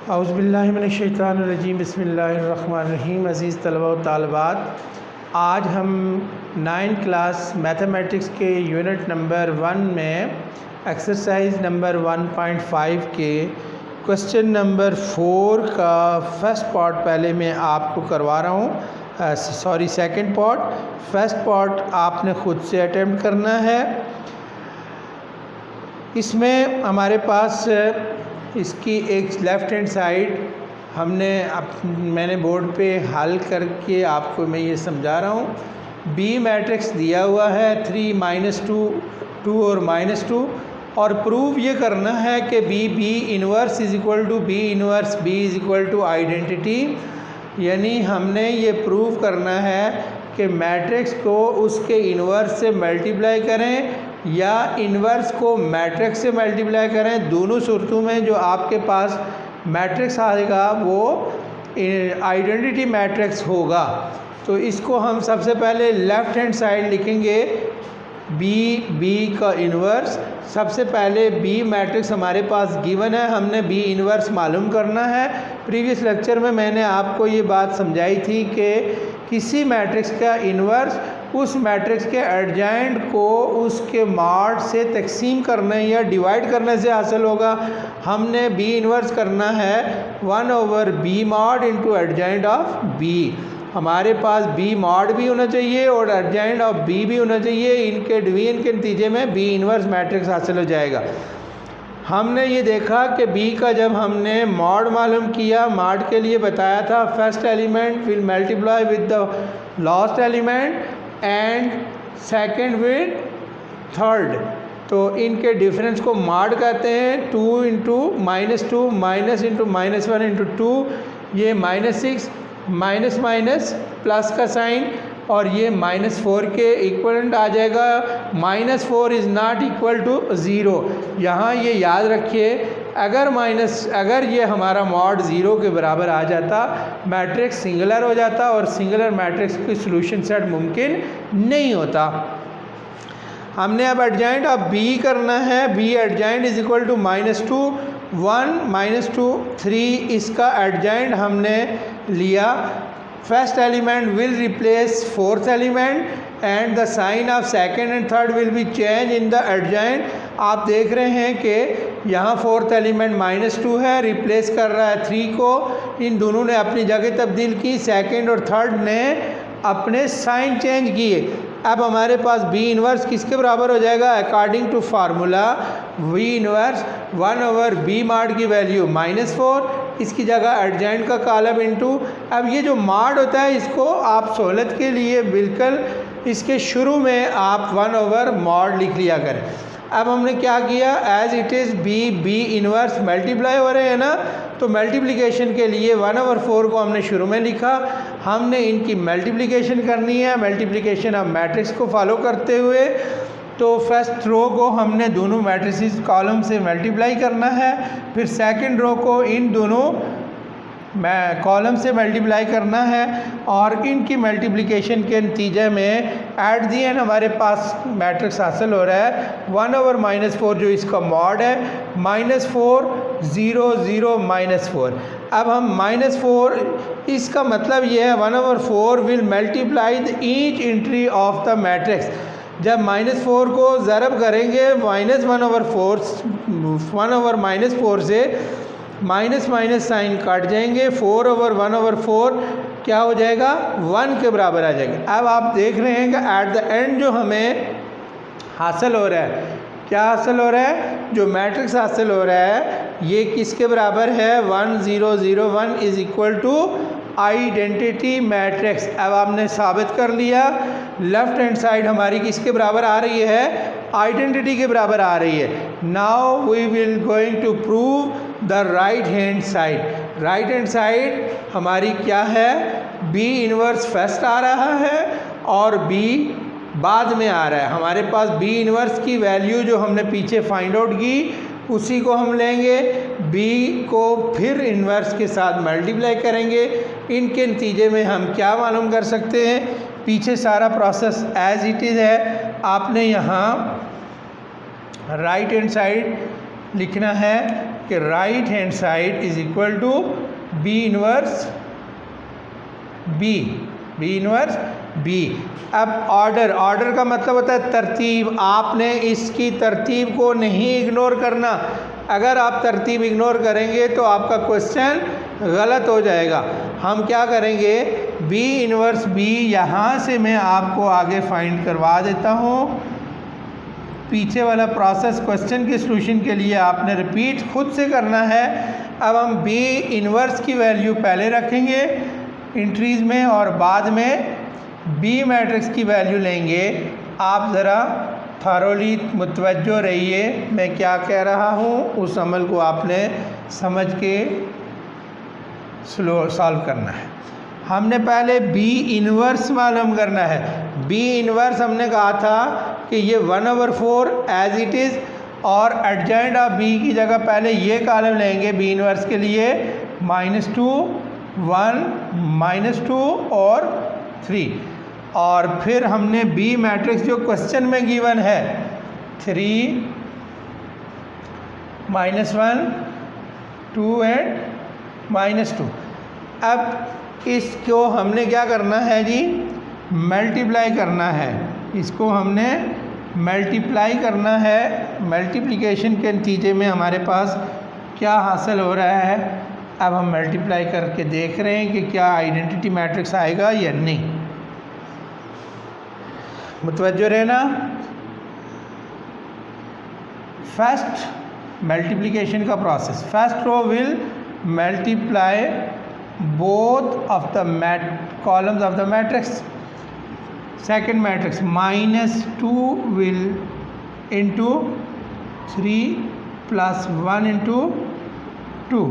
औज़ुबिल्लाहिमिनश्शैतानिर्रजीम बिस्मिल्लाहिर्रहमानिर्रहीम। अज़ीज़ तलबा व तालिबात, आज हम 9 क्लास मैथमेटिक्स के यूनिट नंबर 1 में एक्सरसाइज नंबर 1.5 के क्वेश्चन नंबर 4 का फर्स्ट पार्ट पहले मैं आपको करवा रहा हूँ। Second part. फर्स्ट पार्ट आपने ख़ुद से अटेम्प्ट करना है। इसमें हमारे पास इसकी एक लेफ़्ट हैंड साइड मैंने बोर्ड पे हल करके आपको मैं ये समझा रहा हूँ। बी मैट्रिक्स दिया हुआ है 3 -2 2 और -2 और प्रूव ये करना है कि B inverse is equal to B inverse B is equal to identity. यानी हमने ये प्रूव करना है कि मैट्रिक्स को उसके इन्वर्स से मल्टीप्लाई करें या इन्वर्स को मैट्रिक्स से मल्टीप्लाई करें। दोनों सूरतों में जो आपके पास मैट्रिक्स आएगा वो आइडेंटिटी मैट्रिक्स होगा। तो इसको हम सबसे पहले लेफ़्ट हैंड साइड लिखेंगे बी का इन्वर्स। सबसे पहले बी मैट्रिक्स हमारे पास गिवन है, हमने बी इन्वर्स मालूम करना है। प्रीवियस लेक्चर में मैंने आपको ये बात समझाई थी कि किसी मैट्रिक्स का इन्वर्स उस मैट्रिक्स के एडजॉइंट को उसके मॉड से तकसीम करने या डिवाइड करने से हासिल होगा। हमने बी इन्वर्स करना है 1/b mod into adjoint of B. हमारे पास बी मॉड भी होना चाहिए और एडजॉइंट ऑफ बी भी होना चाहिए। इनके डिवीजन के नतीजे में बी इन्वर्स मैट्रिक्स हासिल हो जाएगा। हमने ये देखा कि बी का जब हमने मॉड मालूम किया, मॉड के लिए बताया था first element will multiply with the last element and second with third. तो इनके डिफरेंस को मॉड कहते हैं। 2 इंटू -2 माइनस इंटू -1 इंटू 2, ये -6 माइनस माइनस प्लस का साइन और ये -4 के इक्वलेंट आ जाएगा। -4 इज़ नॉट इक्वल टू 0। यहाँ ये याद रखिए, अगर ये हमारा मॉड 0 के बराबर आ जाता मैट्रिक्स सिंगुलर हो जाता और सिंगुलर मैट्रिक्स की सॉल्यूशन सेट मुमकिन नहीं होता। हमने अब एडजॉइंट ऑफ बी करना है। B adjoint is equal to -2 1 -2 3। इसका एडजॉइंट हमने लिया। First element will replace fourth element and the sign of second and third will be change in the adjoint. आप देख रहे हैं कि यहाँ फोर्थ एलिमेंट -2 है, रिप्लेस कर रहा है 3 को। इन दोनों ने अपनी जगह तब्दील की, सेकंड और थर्ड ने अपने साइन चेंज किए। अब हमारे पास बी इन्वर्स किसके बराबर हो जाएगा? According to formula B inverse 1/b mod की वैल्यू -4, इसकी जगह एडजॉइंट का कॉलम इंटू। अब ये जो मॉड होता है इसको आप सहूलत के लिए बिल्कुल इसके शुरू में आप 1/mod लिख लिया करें। अब हमने क्या किया, as it is B inverse multiply हो रहे हैं ना, तो मल्टीप्लिकेशन के लिए 1/4 को हमने शुरू में लिखा। हमने इनकी मल्टीप्लिकेशन करनी है, मल्टीप्लिकेशन ऑफ मैट्रिक्स को फॉलो करते हुए। तो फर्स्ट रो को हमने दोनों मैट्रिसेस कॉलम से मल्टीप्लाई करना है, फिर सेकंड रो को इन दोनों कॉलम से मल्टीप्लाई करना है और इनकी मल्टीप्लिकेशन के नतीजे में एट दी एंड हमारे पास मैट्रिक्स हासिल हो रहा है 1/-4 जो इसका मॉड है -4 0 0 -4। अब हम -4 इसका मतलब ये है 1/4 will multiply the each entry of the matrix. जब -4 को ज़रब करेंगे -1/4 से माइनस साइन काट जाएंगे, 4/1/4 क्या हो जाएगा? 1 के बराबर आ जाएगा। अब आप देख रहे हैं कि एट द एंड जो हमें हासिल हो रहा है, क्या हासिल हो रहा है? जो मैट्रिक्स हासिल हो रहा है ये किसके बराबर है? 1 0 0 1 is equal to identity matrix. अब आपने साबित कर लिया लेफ़्ट हैंड साइड हमारी किसके बराबर आ रही है? आइडेंटिटी के बराबर आ रही है। Now we will going to prove the right hand side. Right hand side हमारी क्या है? बी इन्वर्स फर्स्ट आ रहा है और बी बाद में आ रहा है। हमारे पास बी इन्वर्स की वैल्यू जो हमने पीछे फाइंड आउट की उसी को हम लेंगे, बी को फिर इन्वर्स के साथ मल्टीप्लाई करेंगे। इनके नतीजे में हम क्या मालूम कर सकते हैं? पीछे सारा प्रोसेस एज इट इज़ है। आपने यहाँ राइट हैंड साइड लिखना है कि right hand side is equal to B inverse B. अब ऑर्डर का मतलब होता है तरतीब। आपने इसकी तरतीब को नहीं इग्नोर करना। अगर आप तरतीब इग्नोर करेंगे तो आपका क्वेश्चन गलत हो जाएगा। हम क्या करेंगे, बी इनवर्स बी यहाँ से मैं आपको आगे फाइंड करवा देता हूँ। पीछे वाला प्रोसेस क्वेश्चन के सॉल्यूशन के लिए आपने रिपीट खुद से करना है। अब हम बी इनवर्स की वैल्यू पहले रखेंगे इंट्रीज में और बाद में बी मैट्रिक्स की वैल्यू लेंगे। आप ज़रा थॉरोली मुतवज्जो रहिए, मैं क्या कह रहा हूँ उस अमल को आपने समझ के सॉल्व करना है। हमने पहले बी इनवर्स मालूम करना है। बी इनवर्स हमने कहा था कि ये 1/4 एज इट इज़, और एडजॉइंट ऑफ बी की जगह पहले ये कॉलम लेंगे बी इनवर्स के लिए -2 1 -2 और 3, और फिर हमने बी मैट्रिक्स जो क्वेश्चन में गिवन है 3 -1 2 एंड -2। अब इसको हमने क्या करना है जी, मल्टीप्लाई करना है। इसको हमने मल्टीप्लाई करना है। मल्टीप्लिकेशन के नतीजे में हमारे पास क्या हासिल हो रहा है, अब हम मल्टीप्लाई करके देख रहे हैं कि क्या आइडेंटिटी मैट्रिक्स आएगा या नहीं। मुतवज्जो रहना। फर्स्ट मल्टीप्लिकेशन का process, first row will multiply both of the columns of the matrix. Second matrix -2 will into 3 plus 1 into 2,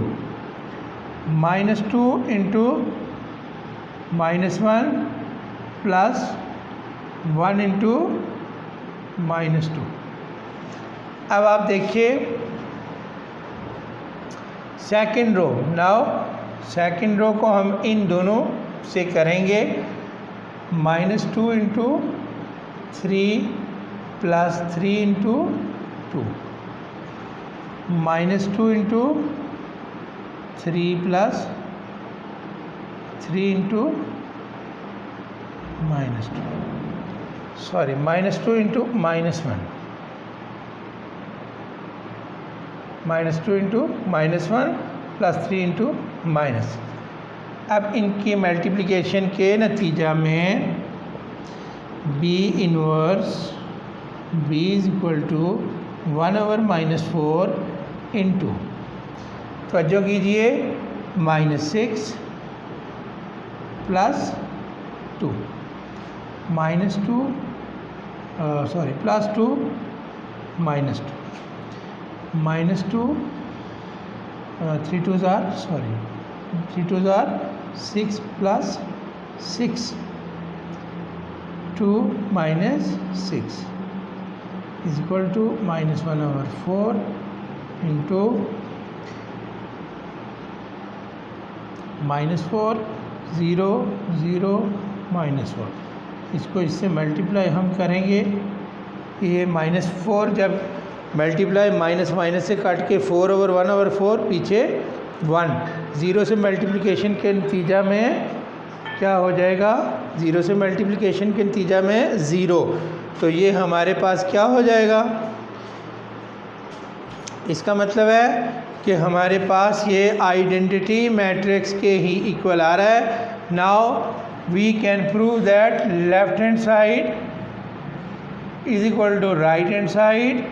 -2 into -1 plus 1 into -2। अब आप देखिए second row. Now second row को हम इन दोनों से करेंगे, -2 into 3 plus 3 into 2, -2 into 3 plus 3 into -2, sorry -2 into -1, -2 into -1 plus 3 into minus. अब इनकी मल्टीप्लिकेशन के नतीजा में B inverse B is equal to 1/-4 into, तवज्जो कीजिए, -6 plus 2 -2 sorry plus 2 -2 3 2s are 6 plus 6 2 minus 6 is equal to -1/4 into -4 0 0 -1। इसको इससे multiply हम करेंगे। ये -4 जब मल्टीप्लाई माइनस से कट के 4/1/4 पीछे 1, 0 से मल्टीप्लिकेशन के नतीजा में क्या हो जाएगा, 0 से मल्टीप्लिकेशन के नतीजा में 0, तो ये हमारे पास क्या हो जाएगा, इसका मतलब है कि हमारे पास ये आइडेंटिटी मैट्रिक्स के ही इक्वल आ रहा है। Now we can prove that left hand side is equal to right hand side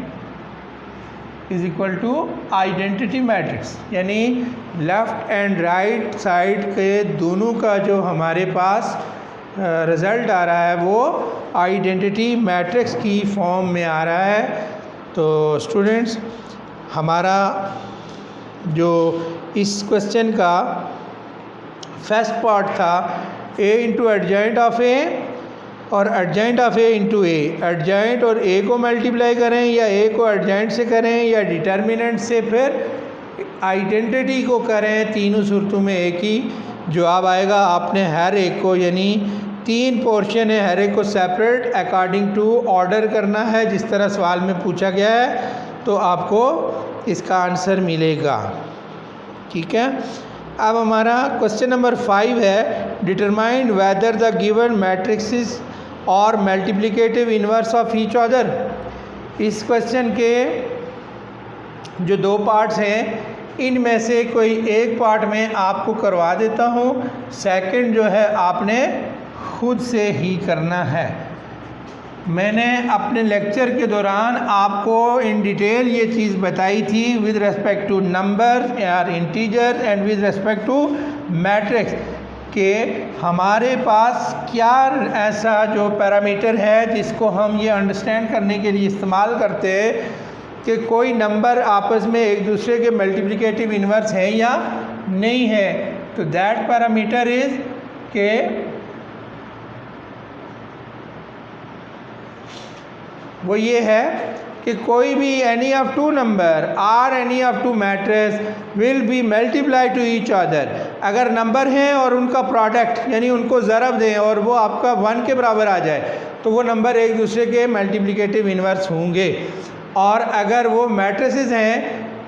is equal to identity matrix, यानी लेफ़्ट एंड राइट साइड के दोनों का जो हमारे पास रिज़ल्ट आ रहा है वो आइडेंटिटी मैट्रिक्स की फॉर्म में आ रहा है। तो स्टूडेंट्स, हमारा जो इस क्वेश्चन का फर्स्ट पार्ट था a into adjoint of a और adjoint of a into a, adjoint और a को मल्टीप्लाई करें या a को एडजॉइंट से करें या डिटर्मिनेंट से फिर आइडेंटिटी को करें, तीनों सूरतों में एक ही जवाब आएगा। आपने हर एक को, यानी 3 पोर्शन है, हर एक को सेपरेट अकॉर्डिंग टू ऑर्डर करना है जिस तरह सवाल में पूछा गया है। तो आपको इसका आंसर मिलेगा। ठीक है, अब हमारा क्वेश्चन नंबर 5 है, determine whether the given matrix और multiplicative inverse of each other. इस क्वेश्चन के जो 2 पार्ट्स हैं, इनमें से कोई एक पार्ट में आपको करवा देता हूँ, सेकंड जो है आपने खुद से ही करना है। मैंने अपने लेक्चर के दौरान आपको इन डिटेल ये चीज़ बताई थी विद रेस्पेक्ट टू नंबर और integer and with respect to matrix कि हमारे पास क्या ऐसा जो पैरामीटर है जिसको हम ये अंडरस्टैंड करने के लिए इस्तेमाल करते हैं कि कोई नंबर आपस में एक दूसरे के मल्टीप्लिकेटिव इन्वर्स है या नहीं है। तो दैट पैरामीटर इज़ के वो ये है कि कोई भी any of 2 number are any of 2 matrix will be multiply to each other. अगर नंबर हैं और उनका प्रोडक्ट यानी उनको ज़रब दें और वो आपका 1 के बराबर आ जाए तो वो नंबर एक दूसरे के मल्टीप्लिकेटिव इन्वर्स होंगे। और अगर वो मैट्रिसेस हैं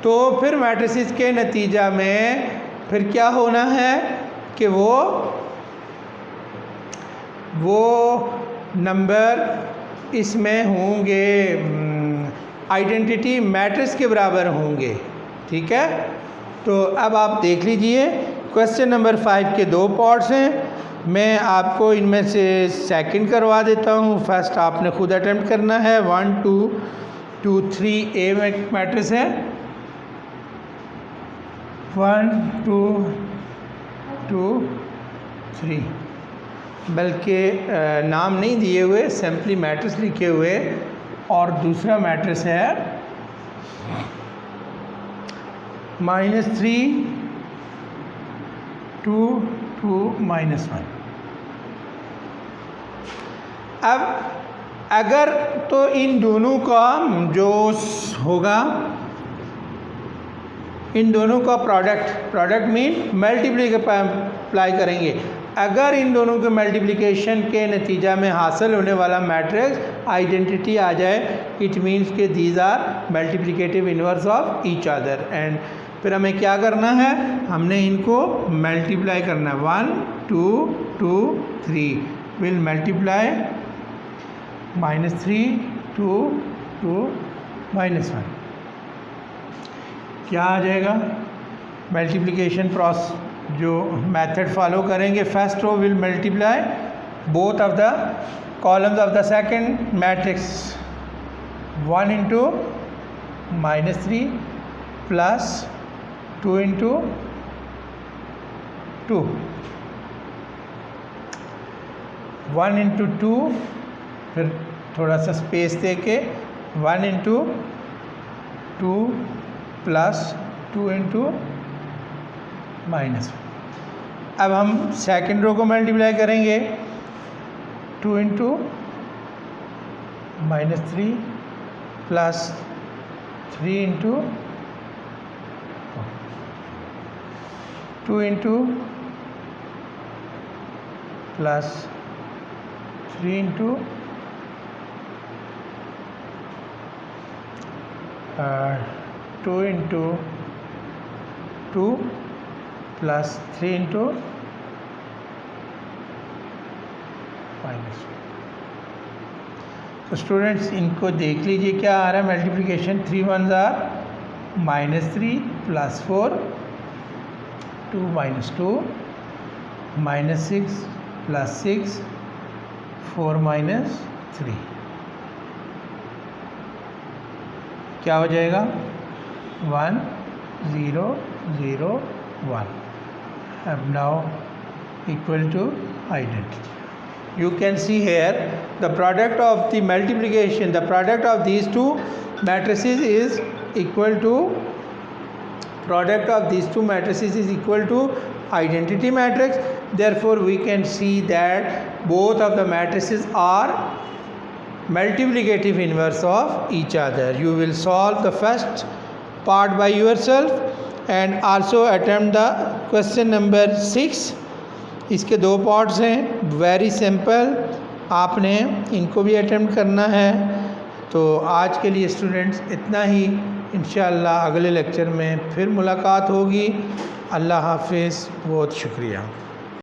तो फिर मैट्रिसेस के नतीजा में फिर क्या होना है कि वो नंबर इसमें होंगे आइडेंटिटी मैट्रिक्स के बराबर होंगे। ठीक है, तो अब आप देख लीजिए क्वेश्चन नंबर 5 के 2 पार्ट्स हैं। मैं आपको इनमें से सेकंड करवा देता हूँ, फर्स्ट आपने खुद अटेम्प्ट करना है। 1 2 2 3 ए मैट्रिक्स है, 1 2 2 3, बल्कि नाम नहीं दिए हुए, सिंपली मैट्रिक्स लिखे हुए। और दूसरा मैट्रिक्स है -3 2 2 -1। अब अगर तो इन दोनों का जो होगा, इन दोनों का प्रोडक्ट मीन मल्टीप्लाई करेंगे। अगर इन दोनों के मल्टीप्लिकेशन के नतीजा में हासिल होने वाला मैट्रिक्स आइडेंटिटी आ जाए, इट मीन्स के these are multiplicative inverse of each other. And फिर हमें क्या करना है, हमने इनको मल्टीप्लाई करना है। 1 2 2 3 विल मल्टीप्लाई -3 2 2 -1। क्या आ जाएगा, मल्टीप्लिकेशन प्रोसेस जो मेथड फॉलो करेंगे, first row will multiply both of the columns of the second matrix 1 into -3 plus 2 into 2, 1 into 2, फिर थोड़ा सा स्पेस दे के 1 इंटू 2 प्लस 2 इंटू -1। अब हम सेकेंड रो को मल्टीप्लाई करेंगे, 2 into -3 plus 3 into 2 into plus 3 into 2 into 2 plus 3 into -1। तो students इनको देख लीजिए क्या आ रहा है मल्टीप्लिकेशन। 3 1 -3 प्लस 4 2 -2 -6 प्लस 6 4 -3, क्या हो जाएगा 1 0 0 1। अब now equal to identity. You can see here the product of the multiplication, the product of these two matrices is equal to, product of these two matrices is equal to identity matrix. Therefore we can see that both of the matrices are multiplicative inverse of each other. You will solve the first part by yourself and also attempt the question number 6. इसके 2 parts हैं, very simple, आपने इनको भी attempt करना है। तो आज के लिए स्टूडेंट्स इतना ही। इंशाअल्लाह अगले लेक्चर में फिर मुलाकात होगी। अल्लाह हाफ़िज़। बहुत शुक्रिया।